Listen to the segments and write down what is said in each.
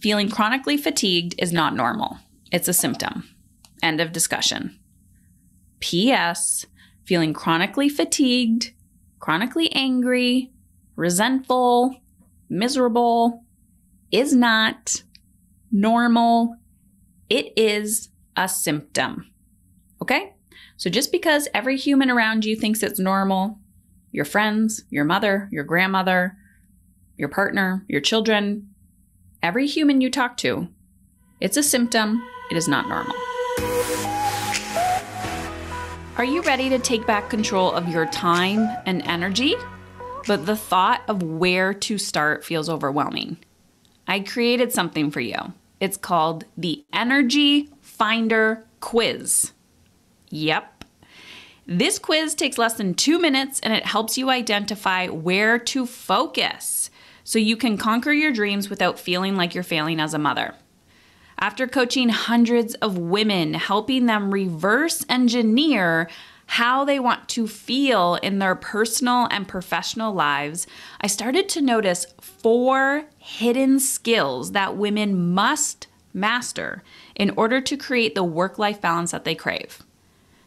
feeling chronically fatigued is not normal. It's a symptom. End of discussion. P.S. Feeling chronically fatigued, chronically angry, resentful, miserable is not normal. It is a symptom. Okay? So just because every human around you thinks it's normal, your friends, your mother, your grandmother, your partner, your children, every human you talk to, it's a symptom. It is not normal. Are you ready to take back control of your time and energy? But the thought of where to start feels overwhelming. I created something for you. It's called the Energy Finder Quiz. Yep. This quiz takes less than 2 minutes and it helps you identify where to focus so you can conquer your dreams without feeling like you're failing as a mother. After coaching hundreds of women, helping them reverse engineer how they want to feel in their personal and professional lives, I started to notice 4 hidden skills that women must master in order to create the work-life balance that they crave.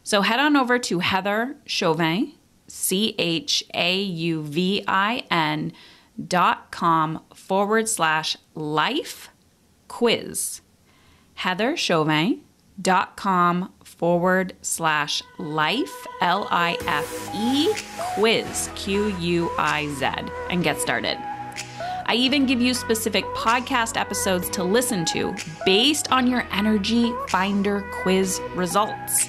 So head on over to Heather Chauvin, CHAUVIN.com/life quiz. heatherchauvin.com/life, LIFE quiz, QUIZ, and get started. I even give you specific podcast episodes to listen to based on your Energy Finder quiz results.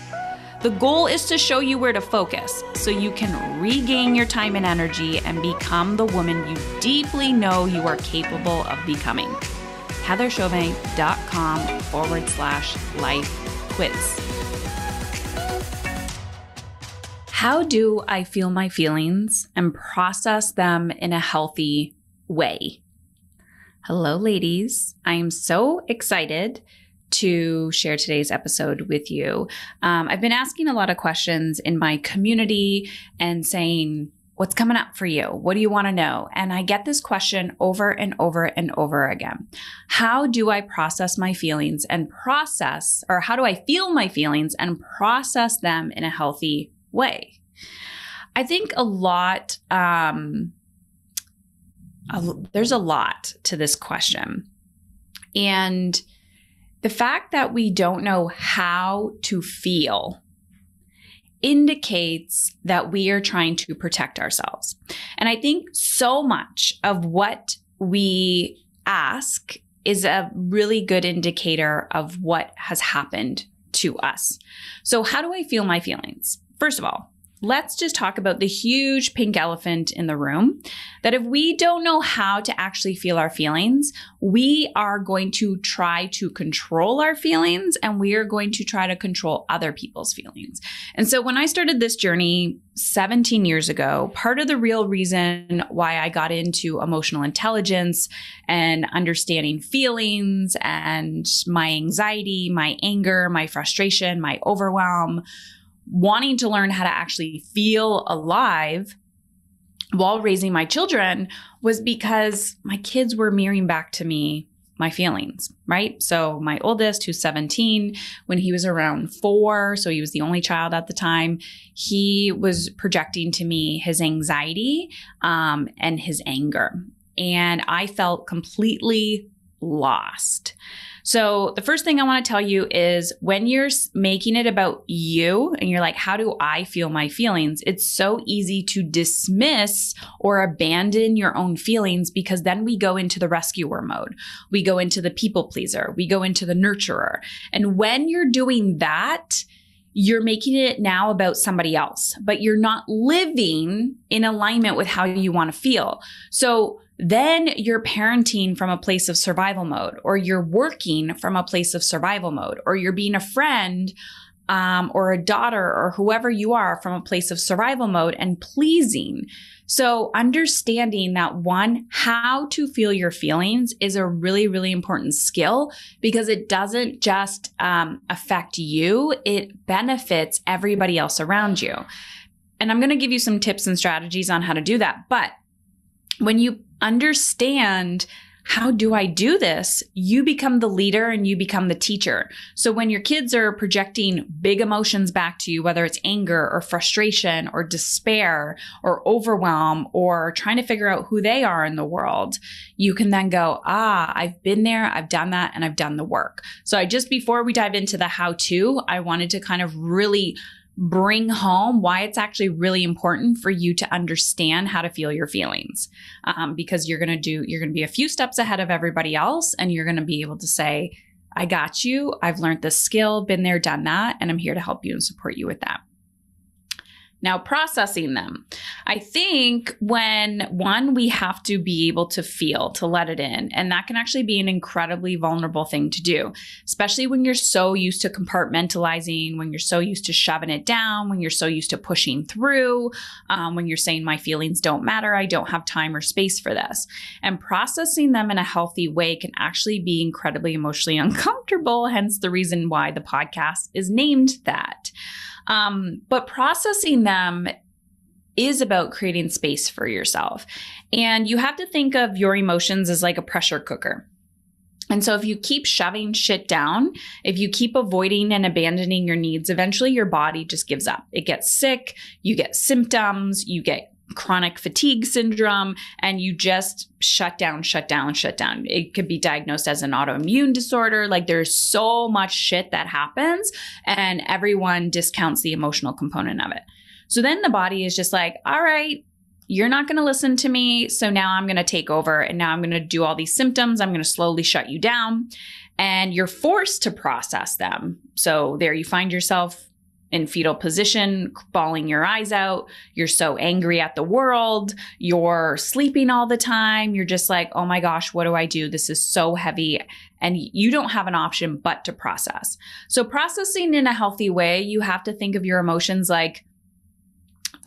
The goal is to show you where to focus so you can regain your time and energy and become the woman you deeply know you are capable of becoming. heatherchauvin.com/life quiz. How do I feel my feelings and process them in a healthy way? Hello, ladies. I am so excited to share today's episode with you. I've been asking a lot of questions in my community and saying, what's coming up for you? What do you want to know? And I get this question over and over and over again. How do I process my feelings and how do I feel my feelings and process them in a healthy way? I think there's a lot to this question. And the fact that we don't know how to feel indicates that we are trying to protect ourselves. And I think so much of what we ask is a really good indicator of what has happened to us. So how do I feel my feelings? First of all, let's just talk about the huge pink elephant in the room, that if we don't know how to actually feel our feelings, we are going to try to control our feelings and we are going to try to control other people's feelings. And so when I started this journey 17 years ago, part of the real reason why I got into emotional intelligence and understanding feelings and my anxiety, my anger, my frustration, my overwhelm, wanting to learn how to actually feel alive while raising my children was because my kids were mirroring back to me my feelings, right? So my oldest, who's 17, when he was around 4, so he was the only child at the time, he was projecting to me his anxiety and his anger. And I felt completely lost. So the first thing I want to tell you is when you're making it about you and you're like, how do I feel my feelings? It's so easy to dismiss or abandon your own feelings because then we go into the rescuer mode. We go into the people pleaser. We go into the nurturer. And when you're doing that, you're making it now about somebody else, but you're not living in alignment with how you want to feel. So then you're parenting from a place of survival mode, or you're working from a place of survival mode, or you're being a friend or a daughter or whoever you are from a place of survival mode and pleasing. So understanding that how to feel your feelings is a really, really important skill because it doesn't just affect you, it benefits everybody else around you. And I'm going to give you some tips and strategies on how to do that. But when you understand how do I do this? You become the leader and you become the teacher. So when your kids are projecting big emotions back to you, whether it's anger or frustration or despair or overwhelm or trying to figure out who they are in the world, you can then go, I've been there, I've done that, and I've done the work. So before we dive into the how-to, I wanted to kind of really bring home why it's actually really important for you to understand how to feel your feelings. Because you're going to be a few steps ahead of everybody else, and you're going to be able to say, I got you. I've learned this skill, been there, done that, and I'm here to help you and support you with that. Now, processing them. I think we have to be able to feel, to let it in. And that can actually be an incredibly vulnerable thing to do, especially when you're so used to compartmentalizing, when you're so used to shoving it down, when you're so used to pushing through, when you're saying my feelings don't matter, I don't have time or space for this. And processing them in a healthy way can actually be incredibly emotionally uncomfortable, hence the reason why the podcast is named that. But processing them is about creating space for yourself. And you have to think of your emotions as like a pressure cooker. And so if you keep shoving shit down, if you keep avoiding and abandoning your needs, eventually your body just gives up. It gets sick, you get symptoms, you get chronic fatigue syndrome, and you just shut down. It could be diagnosed as an autoimmune disorder. Like there's so much shit that happens, and everyone discounts the emotional component of it. So then the body is just like, all right, you're not going to listen to me. So now I'm going to take over, and now I'm going to do all these symptoms. I'm going to slowly shut you down, and you're forced to process them. So there you find yourself in fetal position, bawling your eyes out. You're so angry at the world. You're sleeping all the time. You're just like, oh my gosh, what do I do? This is so heavy. And you don't have an option but to process. So processing in a healthy way, you have to think of your emotions like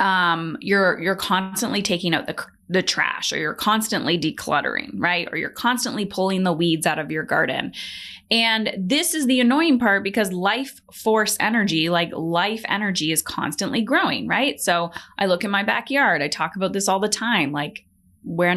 you're constantly taking out the trash, or you're constantly decluttering, right? Or you're constantly pulling the weeds out of your garden. And this is the annoying part, because life force energy, like life energy, is constantly growing, right? So I look in my backyard. I talk about this all the time. Like where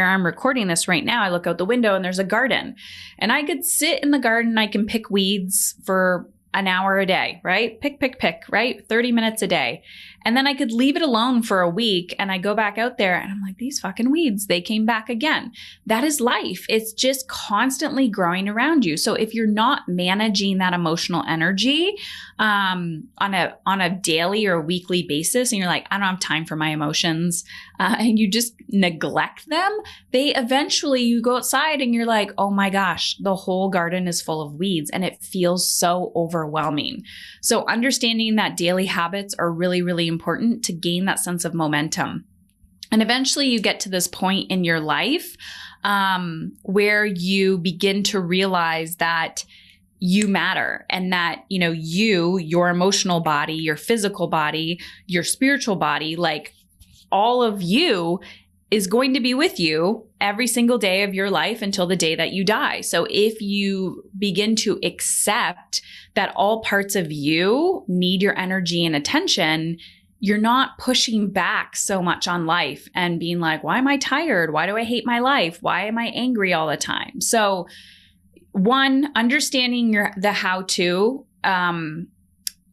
I'm recording this right now, I look out the window and there's a garden, and I could sit in the garden. I can pick weeds for an hour a day, right? Pick, right? 30 minutes a day. And then I could leave it alone for a week, and I go back out there and I'm like, these fucking weeds, they came back again. That is life. It's just constantly growing around you. So if you're not managing that emotional energy on a daily or weekly basis, and you're like, I don't have time for my emotions, and you just neglect them, you go outside and you're like, oh my gosh, the whole garden is full of weeds, and it feels so overwhelming. So understanding that daily habits are really, really important to gain that sense of momentum. And eventually you get to this point in your life where you begin to realize that you matter, and that, your emotional body, your physical body, your spiritual body, like all of you is going to be with you every single day of your life until the day that you die. So if you begin to accept that all parts of you need your energy and attention, you're not pushing back so much on life and being like, why am I tired? Why do I hate my life? Why am I angry all the time? So one, understanding the how-to,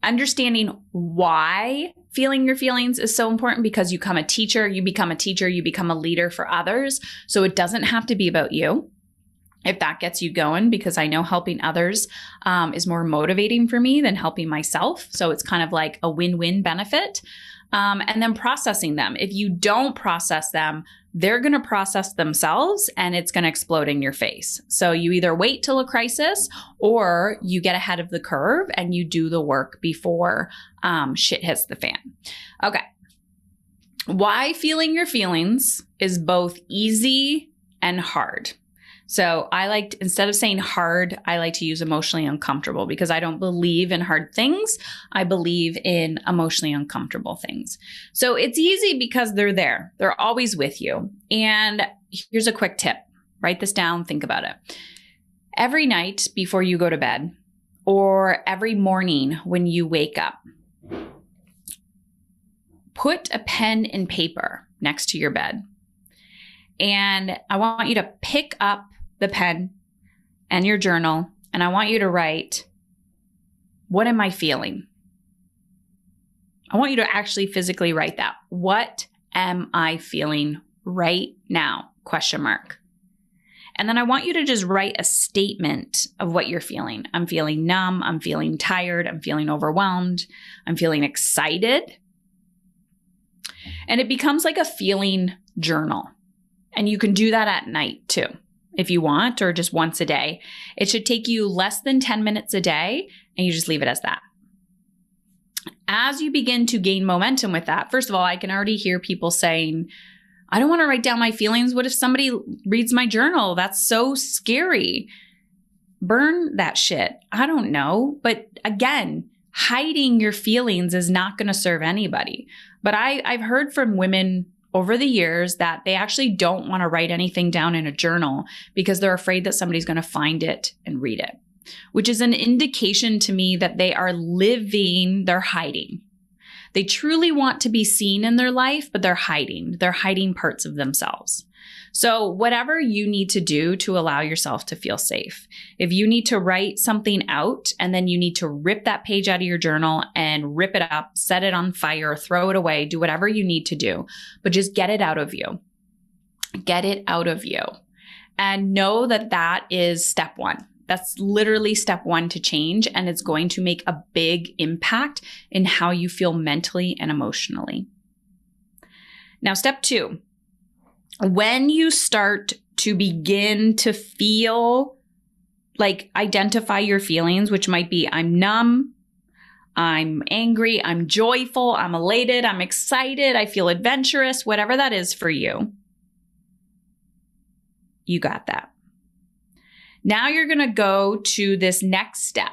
understanding why feeling your feelings is so important, because you become a teacher, you become a leader for others. So it doesn't have to be about you, if that gets you going, because I know helping others is more motivating for me than helping myself. So it's kind of like a win-win benefit. And then processing them. If you don't process them, they're going to process themselves, and it's going to explode in your face. So you either wait till a crisis, or you get ahead of the curve and you do the work before shit hits the fan. Okay. Why feeling your feelings is both easy and hard. So instead of saying hard, I like to use emotionally uncomfortable, because I don't believe in hard things. I believe in emotionally uncomfortable things. So it's easy because they're there. They're always with you. And here's a quick tip. Write this down. Think about it. Every night before you go to bed, or every morning when you wake up, put a pen and paper next to your bed. And I want you to pick up the pen and your journal, and I want you to write, what am I feeling? I want you to actually physically write that. What am I feeling right now? Question mark. And then I want you to just write a statement of what you're feeling. I'm feeling numb. I'm feeling tired. I'm feeling overwhelmed. I'm feeling excited. And it becomes like a feeling journal. And you can do that at night too, if you want, or just once a day. It should take you less than 10 minutes a day, and you just leave it as that. As you begin to gain momentum with that, first of all, I can already hear people saying, I don't want to write down my feelings. What if somebody reads my journal? That's so scary. Burn that shit. I don't know. But again, hiding your feelings is not going to serve anybody. But I've heard from women over the years that they actually don't want to write anything down in a journal because they're afraid that somebody's going to find it and read it, which is an indication to me that they are living, they're hiding. They truly want to be seen in their life, but they're hiding. They're hiding parts of themselves. So whatever you need to do to allow yourself to feel safe. If you need to write something out and then you need to rip that page out of your journal and rip it up, set it on fire, throw it away, do whatever you need to do, but just get it out of you. Get it out of you. And know that that is step one. That's literally step one to change, and it's going to make a big impact in how you feel mentally and emotionally. Now, step two, when you start to begin to feel like identify your feelings, which might be I'm numb, I'm angry, I'm joyful, I'm elated, I'm excited, I feel adventurous, whatever that is for you, you got that. Now you're going to go to this next step,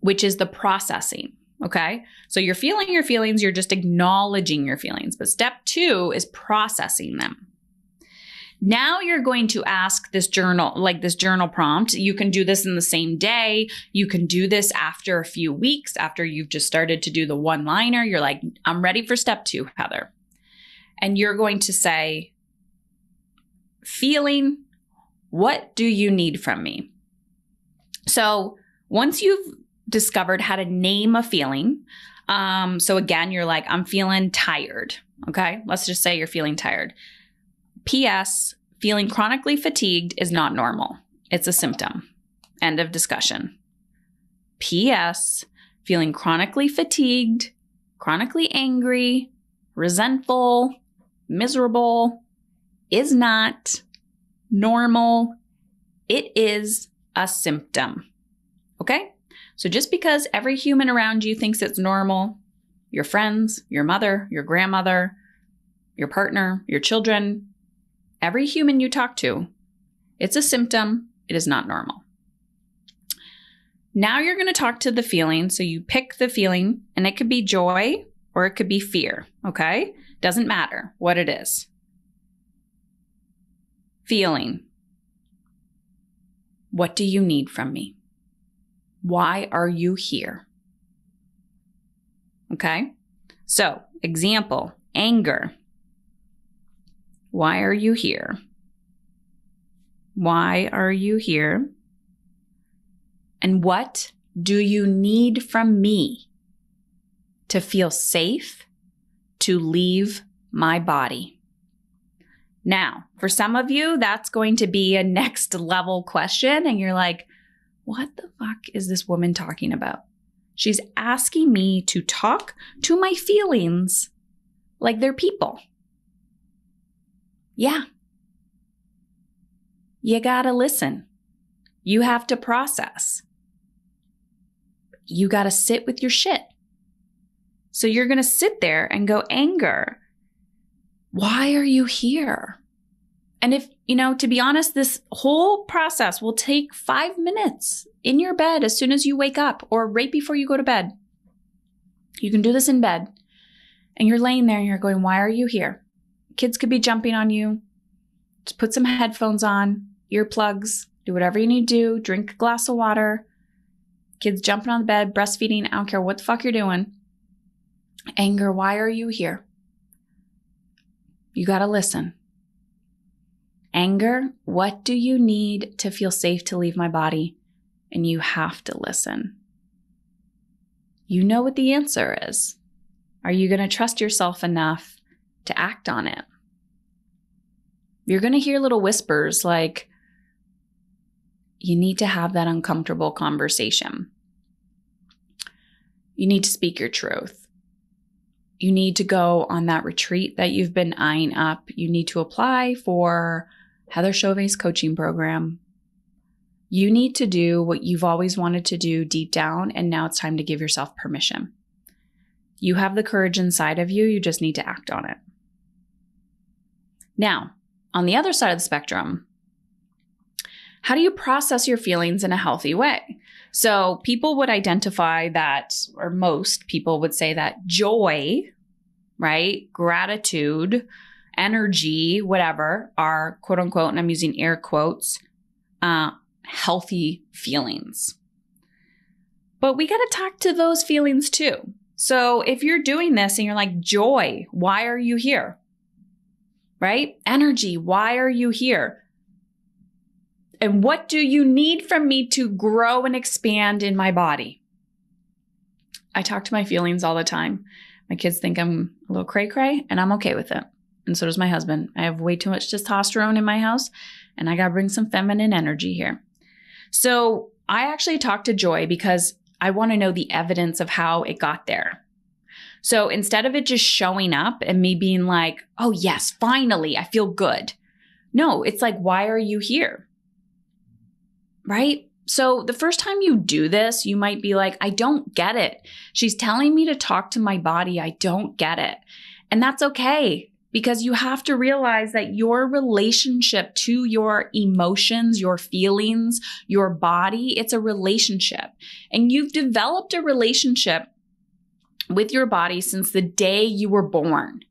which is the processing. Okay. So you're feeling your feelings. You're just acknowledging your feelings. But step two is processing them. Now you're going to ask this journal, like this journal prompt. You can do this in the same day. You can do this after a few weeks, after you've just started to do the one-liner. You're like, I'm ready for step two, Heather. And you're going to say, feeling, what do you need from me? So once you've discovered how to name a feeling, so again, you're like, I'm feeling tired. Okay. Let's just say you're feeling tired. P.S. Feeling chronically fatigued is not normal. It's a symptom. End of discussion. P.S. Feeling chronically fatigued, chronically angry, resentful, miserable is not normal. It is a symptom. Okay? So just because every human around you thinks it's normal, your friends, your mother, your grandmother, your partner, your children, every human you talk to, it's a symptom. It is not normal. Now you're going to talk to the feeling. So you pick the feeling, and it could be joy or it could be fear. Okay? Doesn't matter what it is. Feeling. What do you need from me? Why are you here? Okay. So, example, anger. Why are you here? Why are you here? And what do you need from me to feel safe to leave my body? Now, for some of you, that's going to be a next level question. And you're like, what the fuck is this woman talking about? She's asking me to talk to my feelings like they're people. Yeah. You gotta listen. You have to process. You gotta sit with your shit. So you're gonna sit there and go, anger. Why are you here? And if, to be honest, this whole process will take 5 minutes in your bed as soon as you wake up or right before you go to bed. You can do this in bed. And you're laying there and you're going, why are you here? Kids could be jumping on you. Just put some headphones on, earplugs, do whatever you need to do, drink a glass of water. Kids jumping on the bed, breastfeeding, I don't care what the fuck you're doing. Anger, why are you here? You got to listen. Anger, what do you need to feel safe to leave my body? And you have to listen. You know what the answer is. Are you going to trust yourself enough to act on it? You're going to hear little whispers like, you need to have that uncomfortable conversation. You need to speak your truth. You need to go on that retreat that you've been eyeing up. You need to apply for Heather Chauvet's coaching program. You need to do what you've always wanted to do deep down, and now it's time to give yourself permission. You have the courage inside of you. You just need to act on it. Now, on the other side of the spectrum, how do you process your feelings in a healthy way? So people would identify that, or most people would say that joy, right, gratitude, energy, whatever, are quote unquote, and I'm using air quotes, healthy feelings. But we got to talk to those feelings too. So if you're doing this and you're like, joy, why are you here? Right? Energy, why are you here? And what do you need from me to grow and expand in my body? I talk to my feelings all the time. My kids think I'm a little cray-cray, and I'm okay with it. And so does my husband. I have way too much testosterone in my house, and I got to bring some feminine energy here. So I actually talk to Joy because I want to know the evidence of how it got there. So instead of it just showing up and me being like, oh yes, finally, I feel good. No, it's like, why are you here? Right? So the first time you do this, you might be like, I don't get it. She's telling me to talk to my body. I don't get it. And that's okay, because you have to realize that your relationship to your emotions, your feelings, your body, it's a relationship. And you've developed a relationship with your body since the day you were born.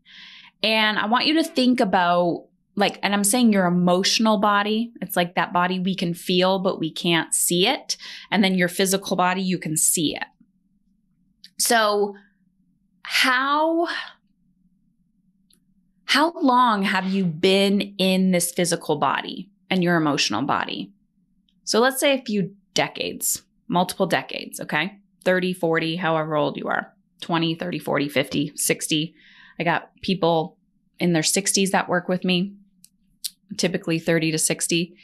And I want you to think about, like, and I'm saying your emotional body, it's like that body we can feel, but we can't see it. And then your physical body, you can see it. So how long have you been in this physical body and your emotional body? So let's say a few decades, multiple decades, okay? 30, 40, however old you are, 20, 30, 40, 50, 60. I got people in their 60s that work with me, typically 30 to 60.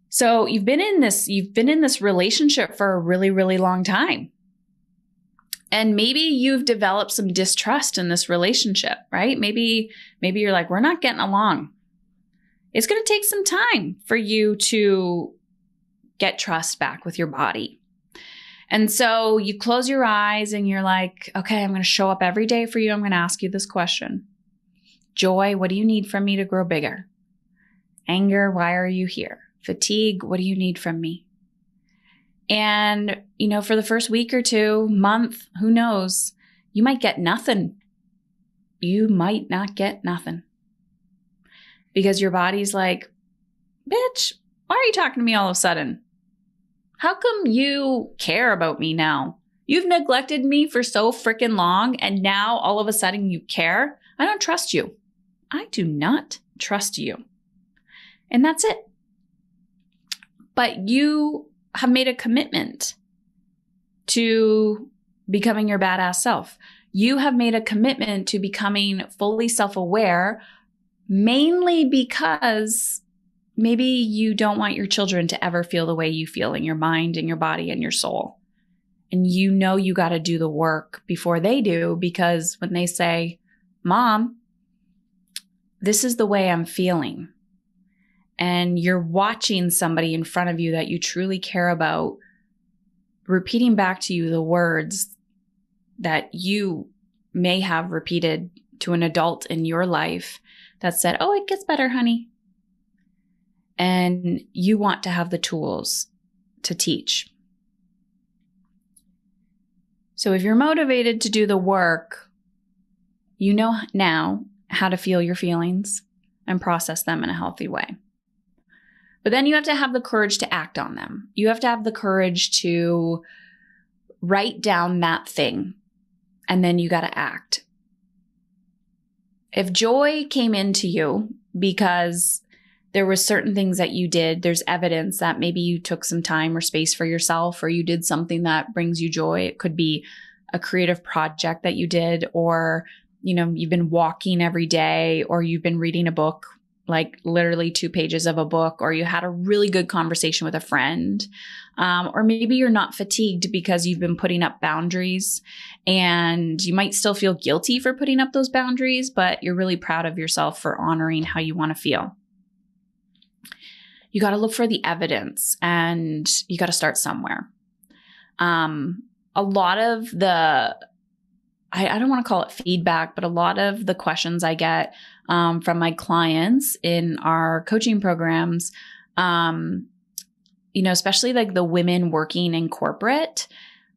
So you've been in this relationship for a really, really long time. And maybe you've developed some distrust in this relationship, right? Maybe you're like, we're not getting along. It's going to take some time for you to get trust back with your body. And so you close your eyes and you're like, okay, I'm going to show up every day for you. I'm going to ask you this question. Joy, what do you need from me to grow bigger? Anger, why are you here? Fatigue, what do you need from me? And, for the first week or two, month, who knows, you might get nothing. You might not get nothing. Because your body's like, bitch, why are you talking to me all of a sudden? How come you care about me now? You've neglected me for so freaking long, and now all of a sudden you care? I don't trust you. I do not trust you. And that's it. But you have made a commitment to becoming your badass self. You have made a commitment to becoming fully self-aware, mainly because maybe you don't want your children to ever feel the way you feel in your mind and your body and your soul. And you got to do the work before they do, because when they say, Mom, this is the way I'm feeling, and you're watching somebody in front of you that you truly care about repeating back to you the words that you may have repeated to an adult in your life that said, oh, it gets better, honey. And you want to have the tools to teach. So if you're motivated to do the work, you know now how to feel your feelings and process them in a healthy way. But then you have to have the courage to act on them. You have to have the courage to write down that thing, and then you got to act. If joy came into you because there was certain things that you did. There's evidence that maybe you took some time or space for yourself, or you did something that brings you joy. It could be a creative project that you did, or, you've been walking every day, or you've been reading a book, like literally 2 pages of a book, or you had a really good conversation with a friend. Or maybe you're not fatigued because you've been putting up boundaries, and you might still feel guilty for putting up those boundaries, but you're really proud of yourself for honoring how you want to feel. You got to look for the evidence, and you got to start somewhere. A lot of the, I don't want to call it feedback, but a lot of the questions I get from my clients in our coaching programs, especially like the women working in corporate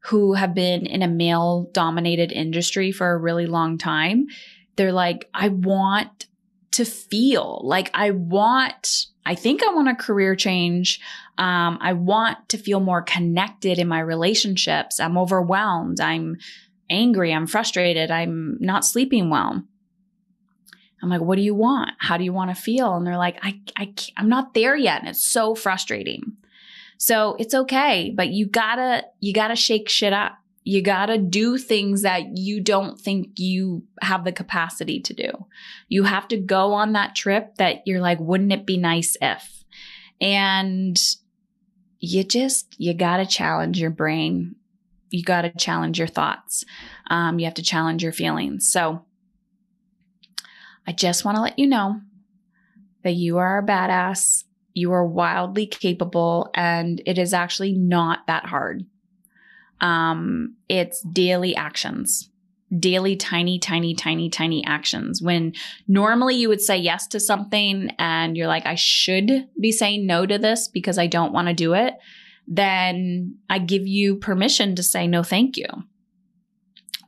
who have been in a male-dominated industry for a really long time, they're like, I want to feel like I think I want a career change. I want to feel more connected in my relationships. I'm overwhelmed. I'm angry. I'm frustrated. I'm not sleeping well. I'm like, what do you want? How do you want to feel? And they're like, I'm not there yet. And it's so frustrating. So it's okay, but you gotta shake shit up. You gotta do things that you don't think you have the capacity to do. You have to go on that trip that you're like, wouldn't it be nice if? And you gotta challenge your brain. You gotta challenge your thoughts. You have to challenge your feelings. So I just want to let you know that you are a badass. You are wildly capable, and it is actually not that hard. It's daily actions, daily tiny actions. When normally you would say yes to something and you're like, I should be saying no to this because I don't want to do it, then I give you permission to say no, thank you.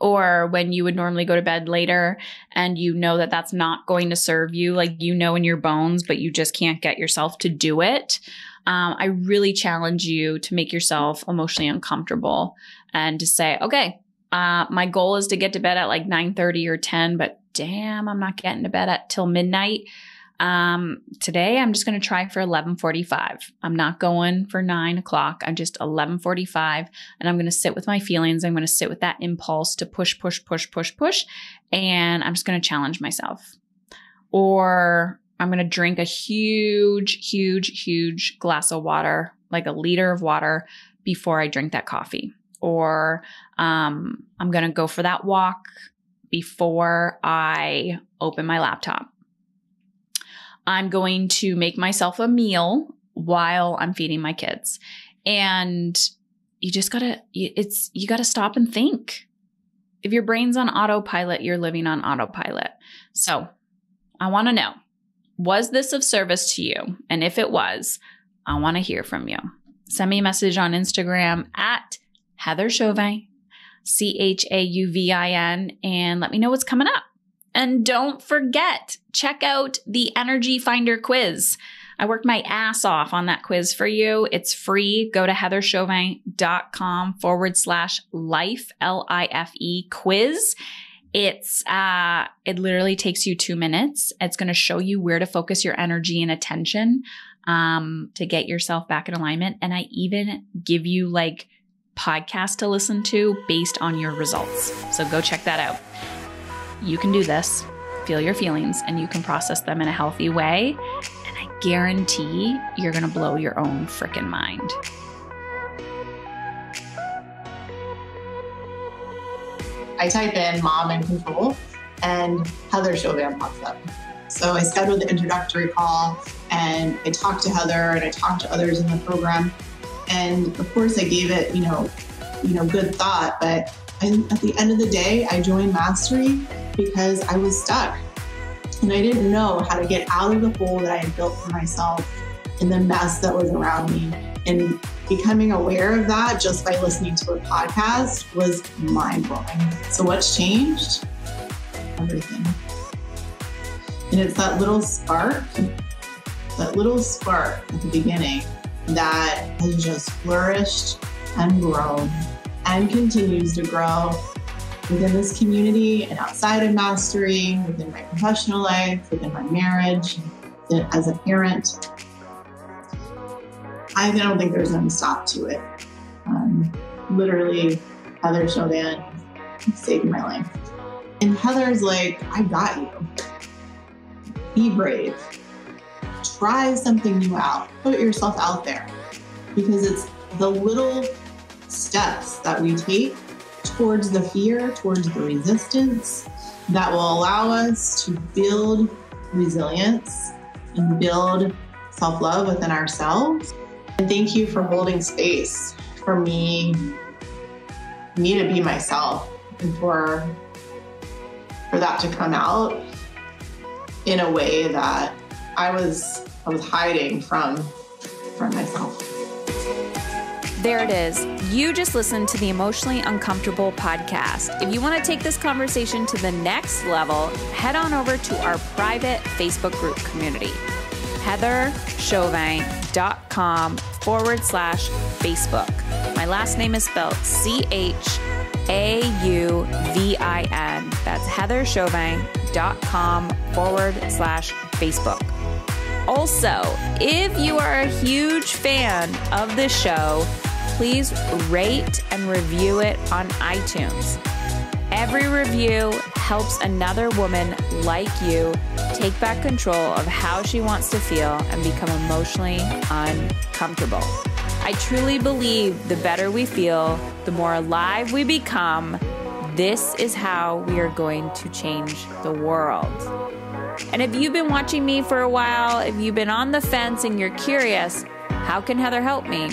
Or when you would normally go to bed later and you know that that's not going to serve you, like in your bones, but you just can't get yourself to do it. I really challenge you to make yourself emotionally uncomfortable and to say, okay, my goal is to get to bed at like 9:30 or 10, but damn, I'm not getting to bed till midnight. Today I'm just going to try for 11:45. I'm not going for 9 o'clock. I'm just 11:45, and I'm going to sit with my feelings. I'm going to sit with that impulse to push. And I'm just going to challenge myself. Or I'm going to drink a huge glass of water, like a liter of water before I drink that coffee. Or, I'm going to go for that walk before I open my laptop. I'm going to make myself a meal while I'm feeding my kids. And you gotta stop and think. If your brain's on autopilot, you're living on autopilot. So I want to know, was this of service to you? And if it was, I want to hear from you. Send me a message on Instagram at Heather Chauvin, CHAUVIN, and let me know what's coming up. And don't forget, check out the Energy Finder quiz. I worked my ass off on that quiz for you. It's free. Go to heatherchauvin.com/life, LIFE quiz. It literally takes you 2 minutes. It's going to show you where to focus your energy and attention to get yourself back in alignment. And I even give you like podcasts to listen to based on your results. So go check that out. You can do this, feel your feelings, and you can process them in a healthy way. And I guarantee you're going to blow your own freaking mind. I type in mom and control and Heather Chauvin pops up. So I scheduled the introductory call and I talked to Heather and I talked to others in the program. And of course I gave it, good thought, but at the end of the day, I joined Mastery because I was stuck and I didn't know how to get out of the hole that I had built for myself and the mess that was around me. And becoming aware of that just by listening to a podcast was mind-blowing. So what's changed? Everything. And it's that little spark at the beginning that has just flourished and grown and continues to grow within this community and outside of Mastery, within my professional life, within my marriage. as a parent, I don't think there's any stop to it. Literally, Heather Chauvin saved my life. And Heather's like, I got you. Be brave. Try something new out. Put yourself out there. Because it's the little steps that we take towards the fear, towards the resistance, that will allow us to build resilience and build self-love within ourselves. And thank you for holding space for me to be myself, and for that to come out in a way that I was hiding from myself. There it is. You just listened to the Emotionally Uncomfortable podcast. If you want to take this conversation to the next level, head on over to our private Facebook group community, heatherchauvin.com/Facebook. My last name is spelled CHAUVIN. That's heatherchauvin.com/Facebook. Also, if you are a huge fan of this show, please rate and review it on iTunes. Every review helps another woman like you take back control of how she wants to feel and become emotionally uncomfortable. I truly believe the better we feel, the more alive we become. This is how we are going to change the world. And if you've been watching me for a while, if you've been on the fence and you're curious, how can Heather help me?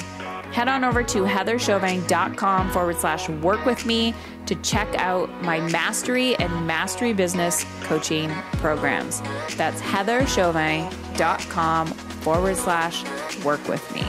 Head on over to heatherchauvin.com/work with me to check out my mastery and mastery business coaching programs. That's heatherchauvin.com/work with me.